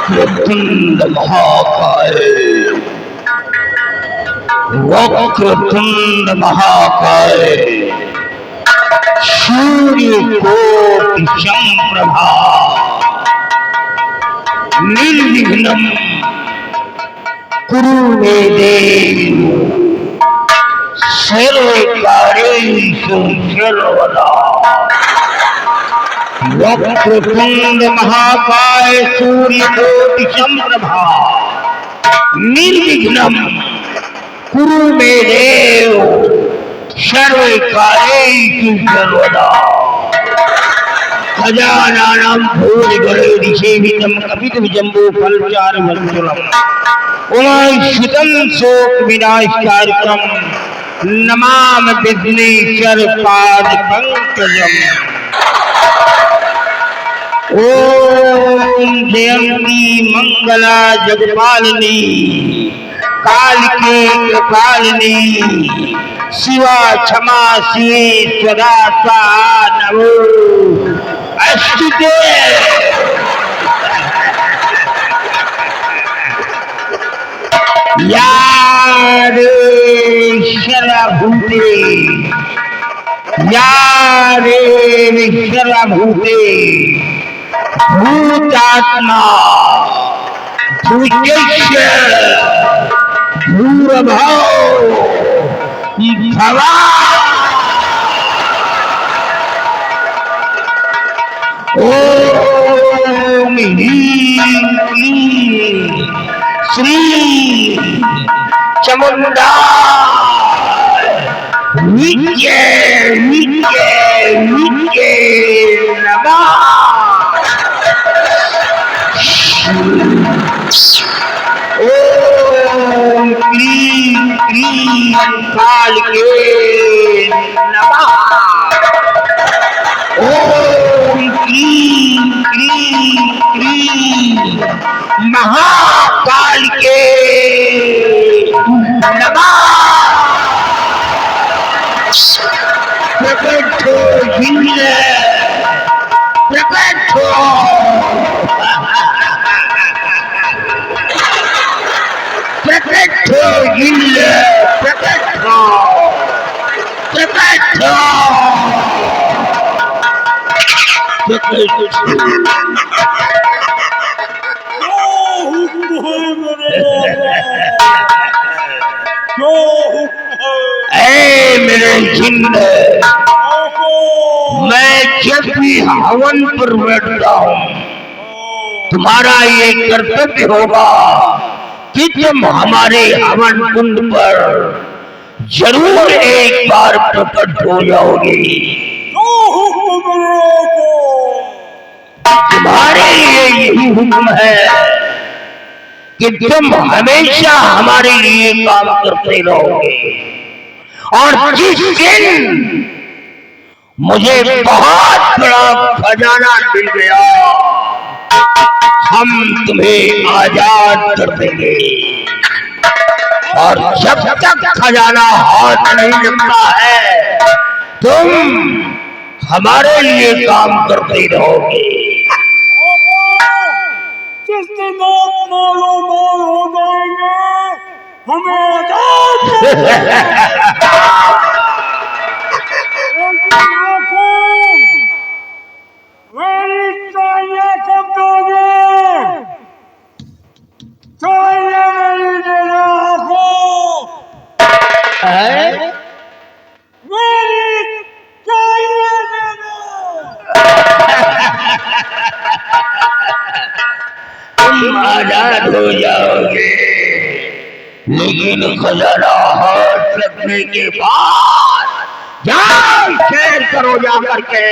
वक्रतुंड महाकाय, वक्रतुंड महाकाय, सूर्यकोटि समप्रभा, निर्विघ्नं कुरु मे देव, सर्वकार्येषु सर्वदा। वक्रतुंड महाकाय, सूर्यकोटि समप्रभा, निर्विघ्नं कुरु मे देव, सर्वकार्येषु सर्वदा। गजाननं भूतगणैर्सेवितं कपितजम्बूफलचारुभक्षणम् उमासुतं शोकविनाशकारकं नमामि विघ्नेश्वरपादपङ्कजम्। ओम जयंती मंगला जगपालिनी, काल के कृपालिनी, शिवा क्षमा शिवे सदा नमो अस्तुते। या रे सर्वभूते, या रे सर्वभूते, भूतात्मा भूतेश्वर भूर्भुवः भवा। ओम ह्रीं क्लीं श्रीं चामुण्डाय विद्ये विद्ये विद्ये नमः। ओम क्लीं क्लीं कालिके नमः। ओम क्लीं क्लीं क्लीं महाकालिके नमः। प्रकट हो जिंदे, प्रकट हो, प्रकट हो जिंदे, प्रकट हो, प्रकट हो, प्रकट हो। मेरे जिंदे, मैं जब भी हवन पर बैठता हूँ, तुम्हारा ये कर्तव्य होगा कि तुम हमारे हवन कुंड पर जरूर एक बार प्रकट हो जाओगे। तुम्हारे लिए यही हुक्म है कि तुम हमेशा हमारे लिए काम करते रहोगे। और जिस दिन मुझे बहुत बड़ा खजाना मिल गया, हम तुम्हें आजाद कर देंगे। और जब तक खजाना हाथ नहीं लगता है, तुम हमारे लिए काम करते रहोगे। जिस दिन आप मालो माल हो जाएंगे, हमें आजाद मेरी चाहिए कब दोगे? चाहिए मेरी देना आंखों, मेरी चाहिए देना। तुम आजाद हो जाओगे, लेकिन खजाना हाथ रखने के बाद जाओ शेर करो जा करके,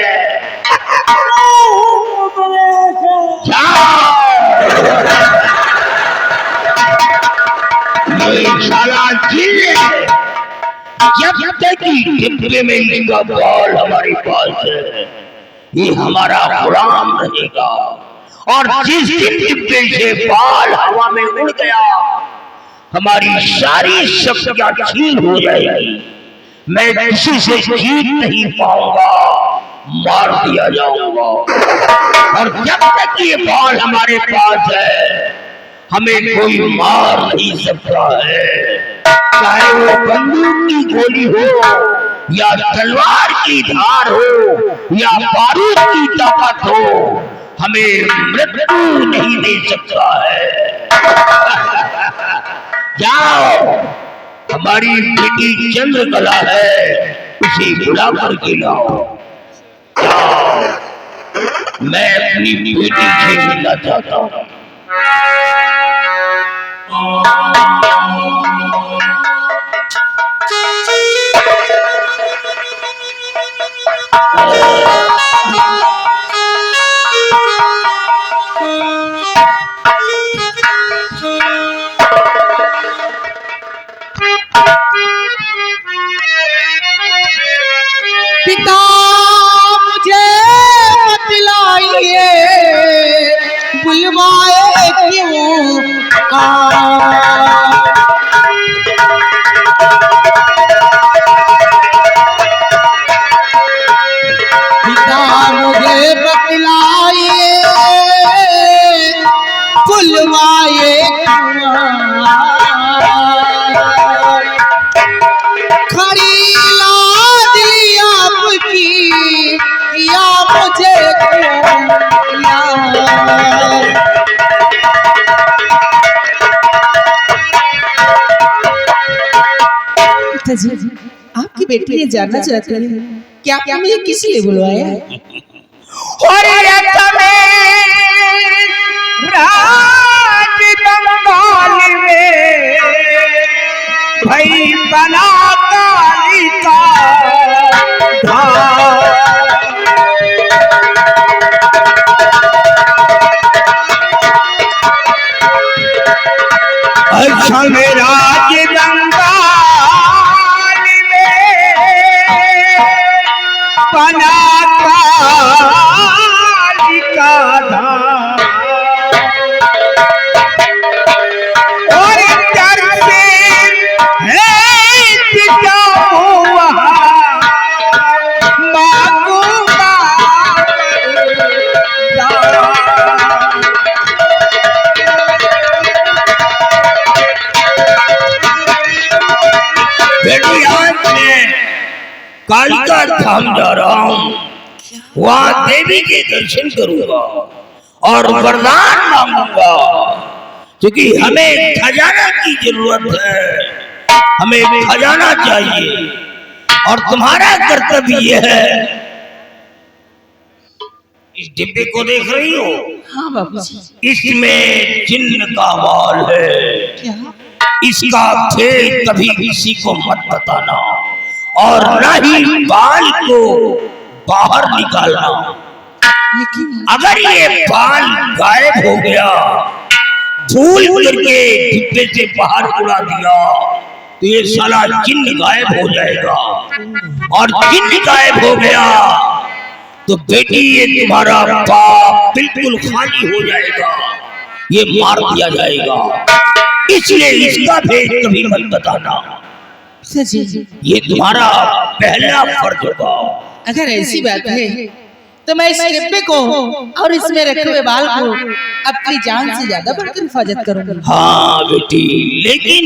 जब तक डिब्बे में इसका बाल हमारे पास है, ये हमारा गुलाम रहेगा। और जिस दिन डिब्बे से बाल हवा में उड़ गया, हमारी सारी शक्तियां छीन हो जाएगी। मैं किसी से जीत नहीं पाऊंगा, मार दिया जाऊंगा। और जब तक ये बाल हमारे पास है हमें कोई मार नहीं सकता है, चाहे वो बंदूक की गोली हो या तलवार की धार हो या बारूद की ताकत हो, हमें मृत्यु नहीं दे सकता है। जाओ, हमारी बेटी चंद्रकला है, उसे बुला करके लाओ। जाओ, मैं अपनी बेटी से मिलना चाहता हूँ। पिता मुझे बतलाइए बुलवाए क्यों पिता मुझे बतलाइए बुलवाए खड़ी लाज आपकी या मुझे पिताजी, आपकी बेटी ये जानना चाहती है कि आपने मुझे किस लिए बुलवाया है? और राज बंगाल में भई बना काली का अच्छा में राज बंगाल में बना काली का धाम और डर से है जाऊं वहाँ मांगूंगा बेटी, आज मैं कालिका धाम जा रहा हूँ, वहाँ देवी के दर्शन करूंगा और वरदान मांगूंगा, क्योंकि हमें खजाना की जरूरत है, हमें खजाना चाहिए। और तुम्हारा कर्तव्य यह है, इस डिब्बे को देख रही हो? हाँ बाबूजी। इसमें जिन्न का बाल है, क्या? इसका भेद कभी किसी को मत बताना और न ही बाल को बाहर निकालना। लेकिन अगर ये बाल गायब हो गया, भूल करके डिब्बे से बाहर उड़ा दिया, तो ये साला जिन्न गायब हो जाएगा, और जिन्न गायब हो गया तो बेटी ये तुम्हारा बाप बिल्कुल खाली हो जाएगा, ये मार दिया जाएगा। इसलिए इसका भेद कभी मत बताना, सची ये तुम्हारा पहला फर्ज होगा। अगर ऐसी बात है तो मैं इस डिब्बे को और इसमें रखे हुए बाल को अपनी जान से ज्यादा बढ़कर हिफाजत करूंगी। हाँ बेटी, लेकिन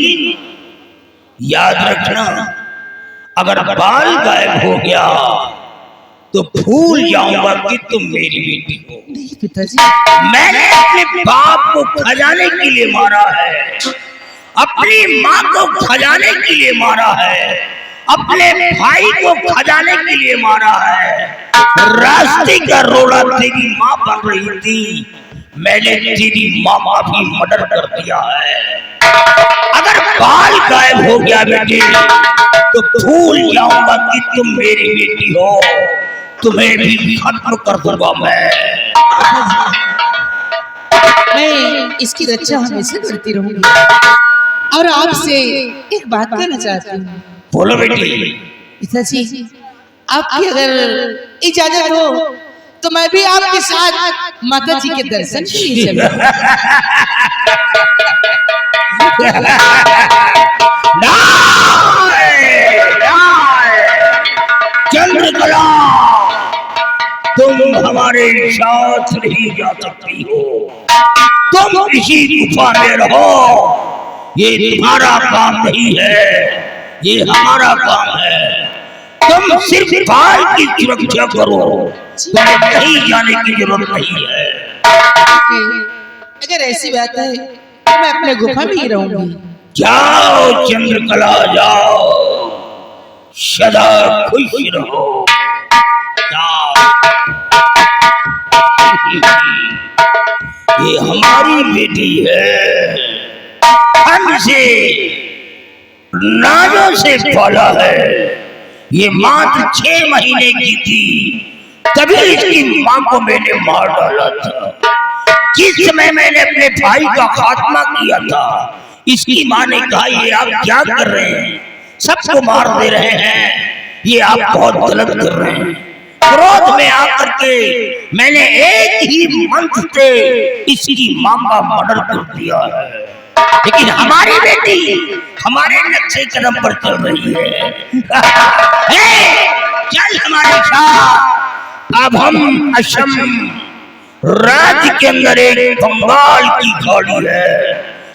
याद रखना, अगर बाल गायब हो गया तो भूल जाऊंगा कि तुम मेरी बेटी हो। नहीं पिताजी, मैंने अपने बाप को खजाने के लिए मारा है, अपनी माँ को खजाने के लिए मारा है, अपने भाई को खजाने के लिए मारा है। रास्ते का रोड़ा तेरी माँ बन रही थी, मैंने तेरी माँ का भी मर्डर कर दिया है। अगर बाल गायब हो गया बेटी तो भूल जाऊंगा कि तुम मेरी बेटी हो, तुम्हें भी खत्म कर दूंगा मैं इसकी रक्षा हमेशा करती रहूंगी। और आपसे एक बात कहना चाहती हूँ। बोलो बेटी। पिताजी, आपकी अगर इजाजत हो तो मैं भी आपके साथ माता जी के दर्शन के लिए चलूं। हमारे साथ नहीं जा सकती हो। तुम इसी गुफा में रहो, ये तुम्हारा काम नहीं है, ये हमारा काम है। तुम सिर्फ भाई की सुरक्षा करो, तुम्हें कहीं जाने की जरूरत नहीं है। अगर ऐसी बात है तो मैं अपने गुफा में ही रहूंगी। जाओ चंद्रकला, जाओ, सदा खुश रहो। जाओ। ये हमारी बेटी है, हमसे नाजों से पाला है। ये मात्र 6 महीने की थी, तभी इसकी मां को मैंने मार डाला था। जिस समय मैंने अपने भाई का खात्मा किया था, इसकी मां ने कहा ये आप क्या कर रहे हैं, सबको मार दे रहे हैं, ये आप बहुत गलत कर रहे हैं। क्रोध में आकर के मैंने एक ही मंत्र से इसकी मां का मर्डर कर दिया है। लेकिन हमारी बेटी हमारे नक्शे कदम पर चल रही है। चल हमारे साथ। अब हम असम राज्य के अंदर एक बंगाल की गाड़ी है,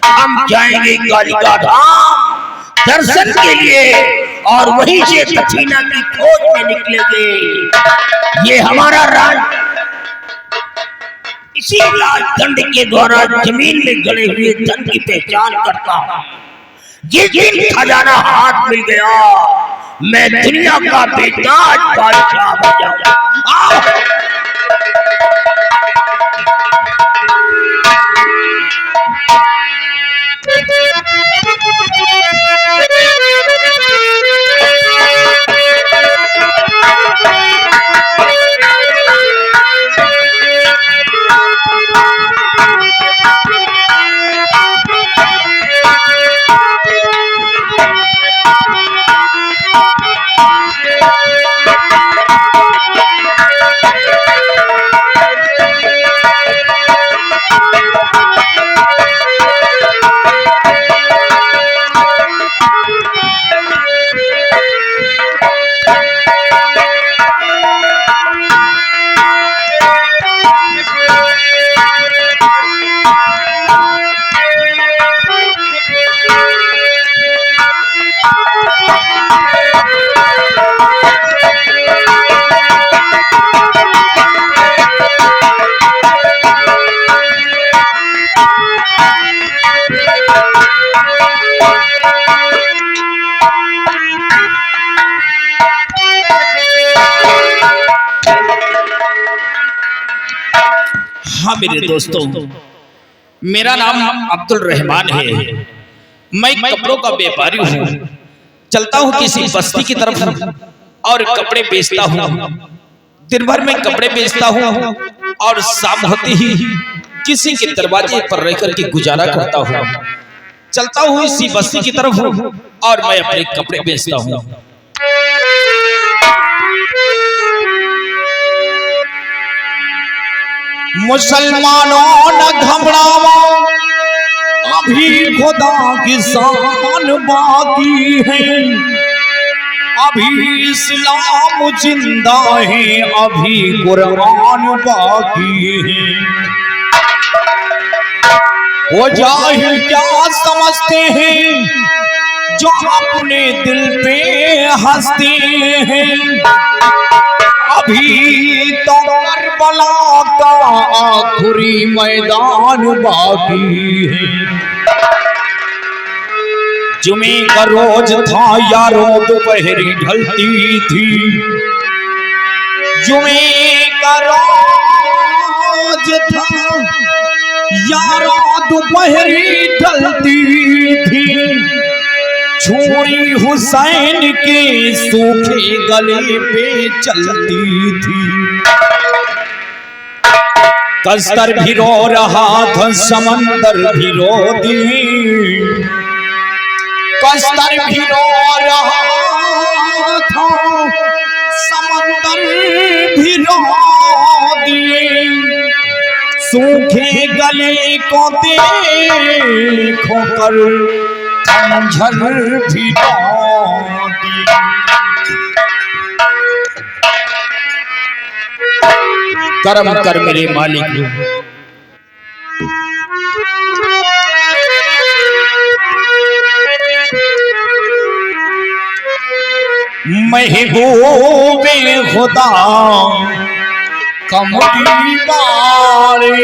हम जाएंगे कालिका धाम दर्शन के लिए और वहीं से दक्षिणा की खोज में निकलेंगे। ये हमारा राज इसी राजदंड के द्वारा जमीन में गड़े हुए धन की पहचान करता हूं। जिस दिन खजाना हाथ मिल गया, मैं दुनिया का बेताज बादशाह बन जाऊंगा। हाँ मेरे दोस्तों, मेरा नाम अब्दुल रहमान है। मैं कपड़ों का व्यापारी हूँ। चलता हूँ किसी बस्ती की तरफ और कपड़े बेचता हूँ। दिन भर में कपड़े बेचता हूँ और शाम होते ही किसी के दरवाजे पर रहकर के गुजारा करता हूँ। चलता हूँ इसी बस्ती की तरफ और मैं अपने कपड़े बेचता हूँ। मुसलमानों न घबराओ, अभी खुदा की शान बाकी है। अभी इस्लाम जिंदा है, अभी कुरान बाकी है। वो जाहिल क्या समझते हैं जो अपने दिल पे हंसते हैं। अभी तो करबला का आखिरी मैदान बाकी है। जुमे का रोज था यारों, दोपहरी ढलती थी। जुमे का रोज था यारों, दोपहरी ढलती थी। छुरी हुसैन के सूखे गले पे चलती थी। कस्तर भी रो रहा था, समंदर भी रो दिए। कस्तर भी रो रहा था, समंदर भी रो दिए। सूखे गले को देखो कर खंजर भी रो दिए। कर्म कर मेरे मालिक। महबूबे खुदा कमली वाले,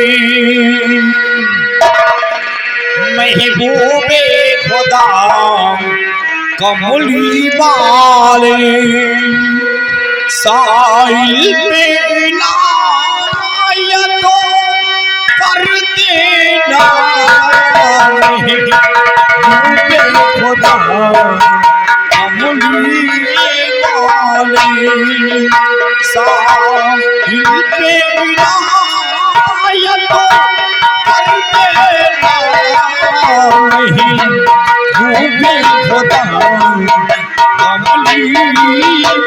महबूबे खुदा कमली वाले, साहिल पे इनायतो कर देना, महबूबे खुदा कमली वाले, साहिल पे इनायतो कर देना, महबूबे खुदा कमली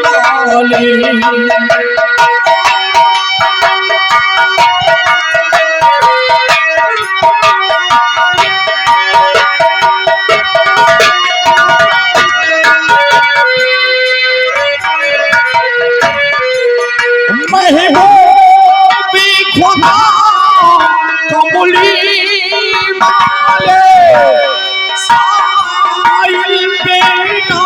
वाले। महबूबे खुदा कमली वाले, साहिल पे इनायतो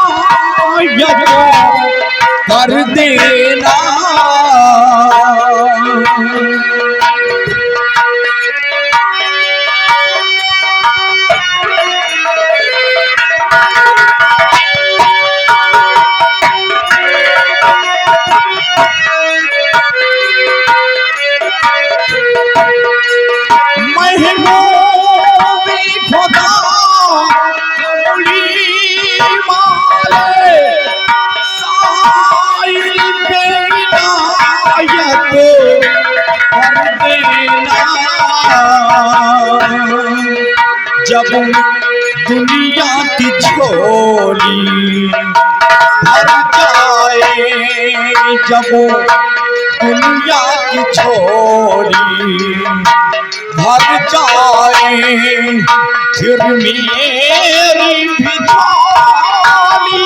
कर देना, महबूबे खुदा कमली वाले, साहिल पे इनायतो कर देना, जब दुनिया की झोली भर जाए, जब दुनिया की झोली भर जाए, फिर मेरी भी झोली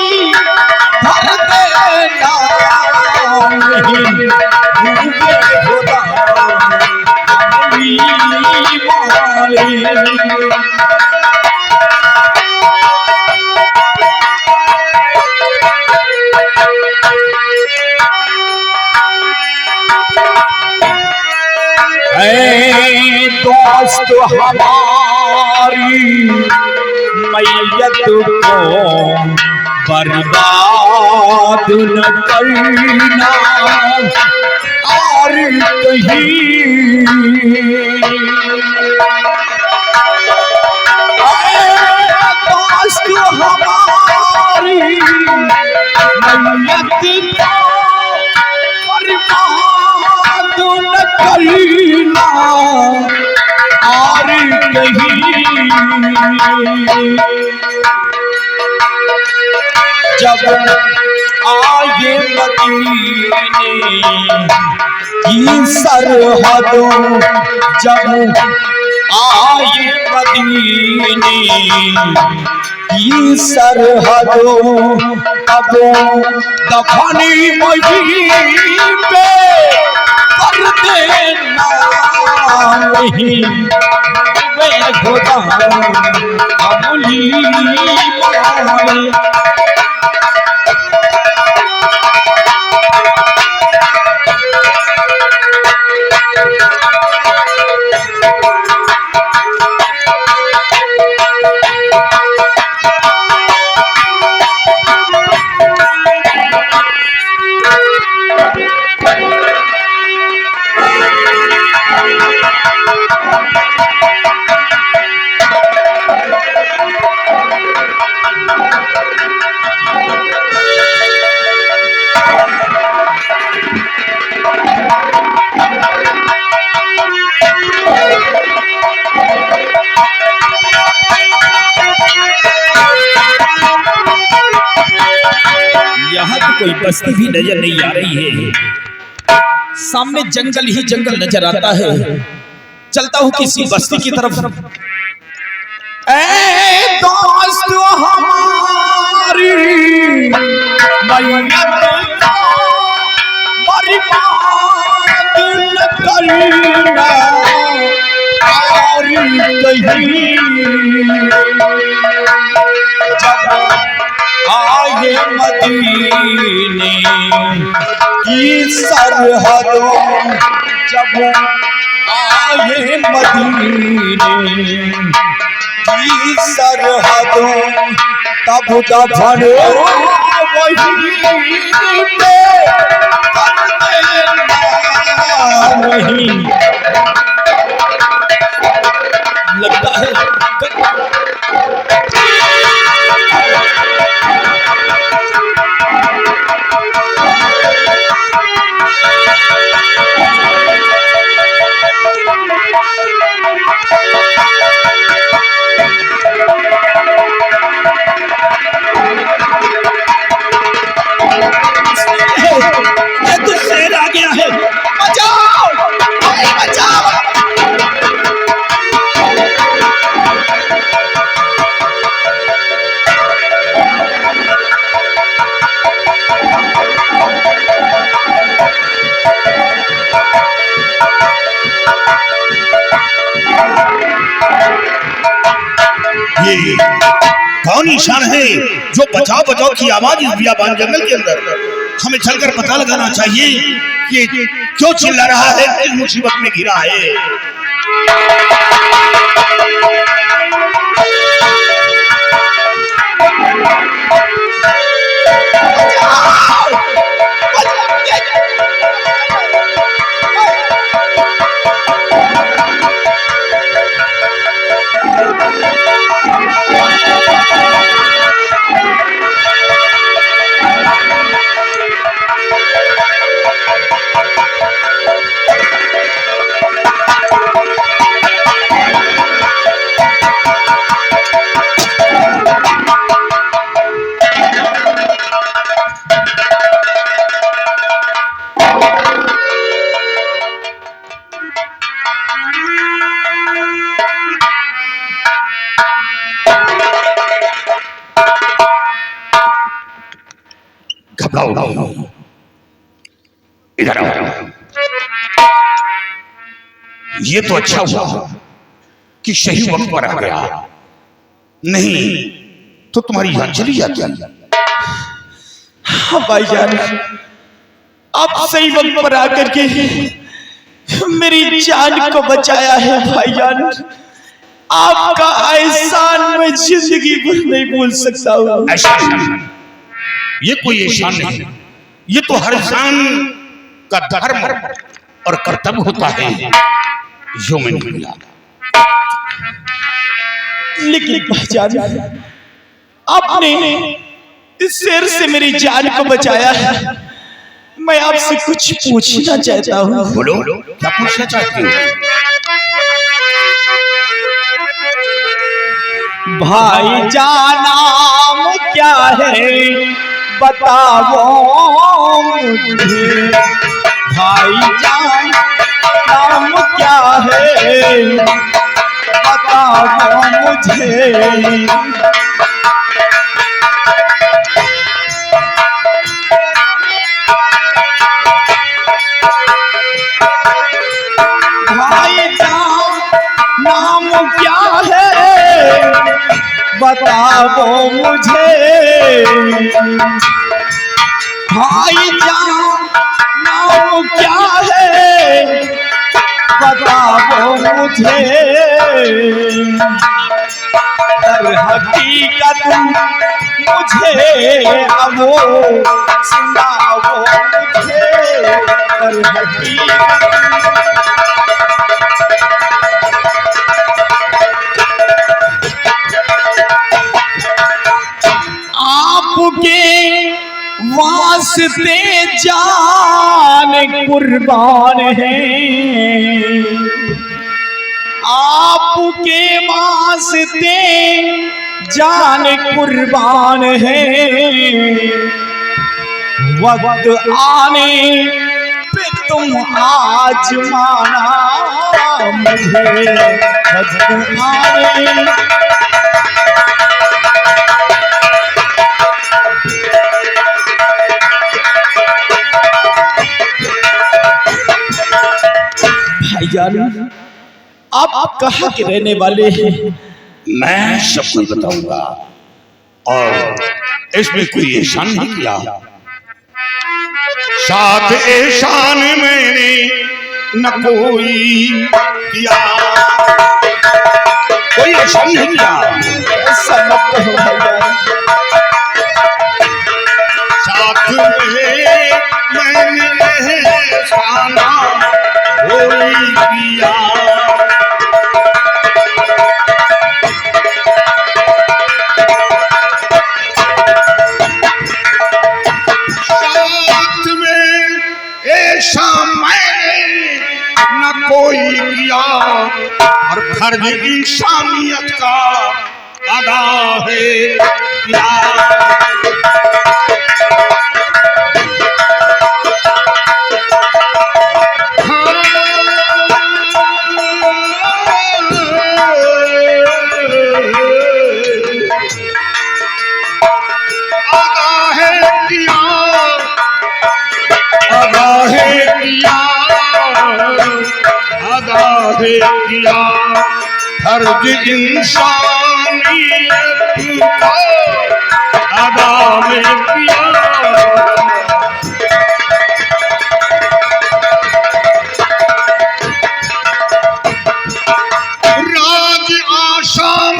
भर देना, महबूबे खुदा कमली वाले। दोस्त हमारी मैयत को बर्बाद न करना, और कहीं दोस्त हमारी मैयत को बर्बाद न करना, और कहीं जब आए मदीने की सरहदों, जब आए मदीने की सरहदों, तब दफनी वहीं पे कर देना, महबूबे खुदा कमली वाले। कोई बस्ती भी नजर नहीं आ रही है, सामने जंगल ही जंगल नजर आता है। चलता हूँ किसी बस्ती की तरफ। ऐ दोस्त हमारी मैयत को बर्बाद न मदीना और कहीं जब आए मदीने की सरहदों जब आए मदीने की सरहदों तब दफन वहीं पे कर देना नहीं लगता है ये तो शेर आ गया है बचाओ भाई बचाओ ये कौन ईशान है जो बचाओ बचाओ की आवाज इस बियाबान जंगल के अंदर? हमें चलकर पता लगाना चाहिए कि क्यों चिल्ला रहा है, किस मुसीबत में घिरा है। घबराओ इधर आओ। ये तो अच्छा हुआ कि सही वक्त पर आ गया, नहीं तो तुम्हारी जान चली जाती। हाँ भाईजान आप सही वक्त पर आकर के मेरी जान को बचाया है भाईजान। आपका एहसान मैं जिंदगी भर नहीं भूल सकता हूँ। ऐसा ये कोई एहसान नहीं, ये तो हर इंसान का धर्म और कर्तव्य होता है जो मैंने किया। लेकिन भाईजान आपने इस शेर से मेरी जान को बचाया है। मैं आपसे कुछ पूछना चाहता हूँ। बोलो क्या पूछना चाहती हो? भाईजान नाम क्या है बताओ मुझे। भाईजान नाम क्या है बताओ मुझे। नाम क्या है बताओ मुझे। भाईजान नाम क्या है बताओ मुझे। दर हकीकत मुझे अब सुनाओ मुझे। दर हकीकत आपके वास्ते जान कुर्बान है। आपके वास्ते जान कुर्बान है। वक्त आने पे तुम आज माना मुझे। वक्त आने भाईजान, आप कहाँ के रहने वाले हैं? मैं सब कुछ बताऊंगा और इसमें कोई एहसान नहीं किया। साथ एहसान मैंने न कोई किया, कोई एहसान नहीं किया। ऐसा मत कहो भाईजान। साथ में मैंने एहसान कोई किया। न कोई किया और फर्ज इंसानियत का अदा है किया। किया फर्ज इंसानियत का अदा में किया। राज आसाम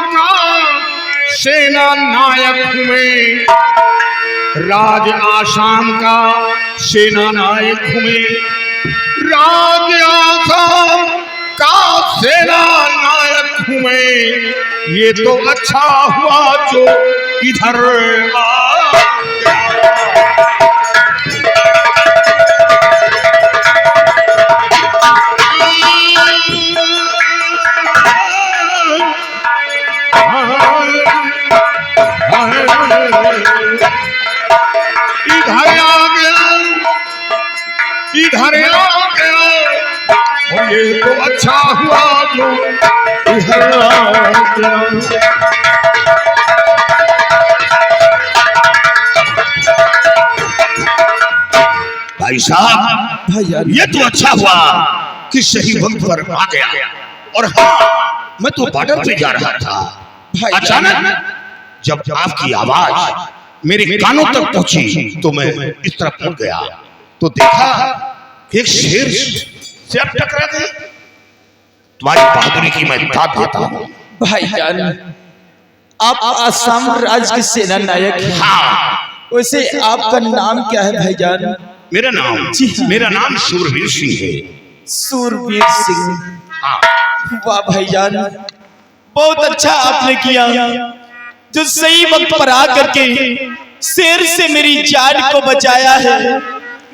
का सेना नायक में, राज आसाम का सेना नायक हुए। राज आसाम का सेना नायक हुए। ये तो अच्छा हुआ जो इधर आ इधर आ गया और ये तो अच्छा हुआ जो इधर आ गया। भाई साहब, भाईजान, ये तो अच्छा हुआ कि सही वक्त पर आ गया। और हाँ, मैं तो बॉर्डर पे जा रहा था, अचानक जब आपकी आवाज मेरे कानों तक पहुंची तो मैं इस तरफ पहुंच गया तो देखा एक शेर से अब टकरा गए। तुम्हारी बहादुरी की मैं दाद देता हूँ। भाईजान, आप आसाम राज्य के सेना नायक हैं। हाँ, वैसे आपका नाम क्या है भाईजान? मेरा नाम सूरवीर सिंह है। सूरवीर सिंह। हाँ, वाह भाईजान, बहुत अच्छा आपने किया जो सही वक्त पर आकर के शेर से मेरी जान को बचाया है।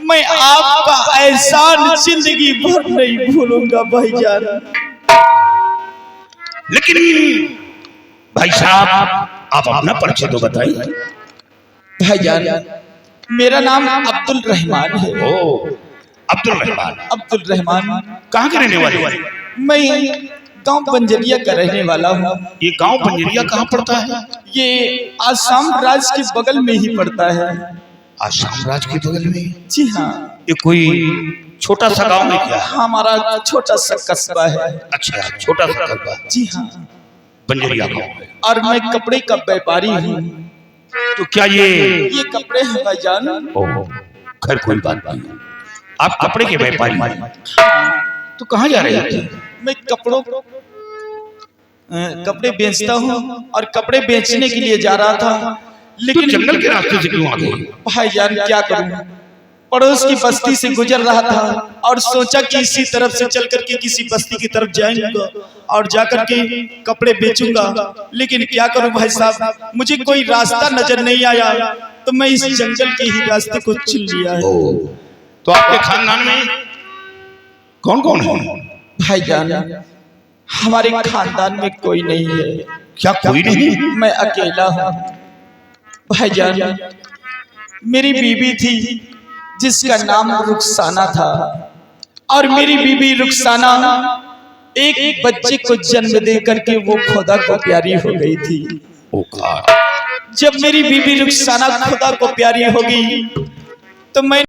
मैं आपका एहसान जिंदगी भर नहीं भूलूंगा भाईजान। लेकिन भाई साहब, आप अपना परिचय तो बताइए। भाईजान, मेरा नाम अब्दुल रहमान है। ओ, अब्दुल रहमान। अब्दुल रहमान। कहाँ के रहने वाले? मैं गांव बंजरिया का रहने वाला हूँ। ये गांव बंजरिया कहाँ पड़ता है? ये आसाम राज्य के बगल में ही पड़ता है। आसाम राज्य के बगल में? जी हाँ। ये कोई छोटा सा गांव है क्या? हमारा छोटा सा कस्बा है। अच्छा, छोटा सा कस्बा। जी हाँ, बंजरिया गांव है। और मैं कपड़े का व्यापारी हूँ। तो क्या ये कपड़े हैं भाईजान? ओह, खैर कोई बात नहीं। आप कपड़े के व्यापारी हैं। तो कहाँ जा रहे थे? मैं कपड़े बेचता हूँ और कपड़े बेचने के लिए जा रहा था, लेकिन जंगल के रास्ते से क्यों आ गए? भाईजान क्या करूँ, पड़ोस की बस्ती से गुजर रहा था और सोचा कि इसी तरफ से चल करके किसी बस्ती की तरफ जाऊंगा और जाकर के कपड़े बेचूंगा। लेकिन क्या करूं भाई साहब, मुझे कोई रास्ता नजर नहीं आया तो मैं इस जंगल के ही रास्ते को चुन लिया है। तो आपके खानदान में कौन कौन है? भाईजान, हमारे खानदान में कोई नहीं है। क्या कोई नहीं? मैं अकेला हूँ भाईजान। मेरी बीबी थी जिसका नाम रुखसाना था और मेरी बीबी रुखसाना एक बच्चे को जन्म दे करके वो खुदा को प्यारी हो गई थी। जब मेरी बीबी रुखसाना खुदा को प्यारी हो गई तो मैं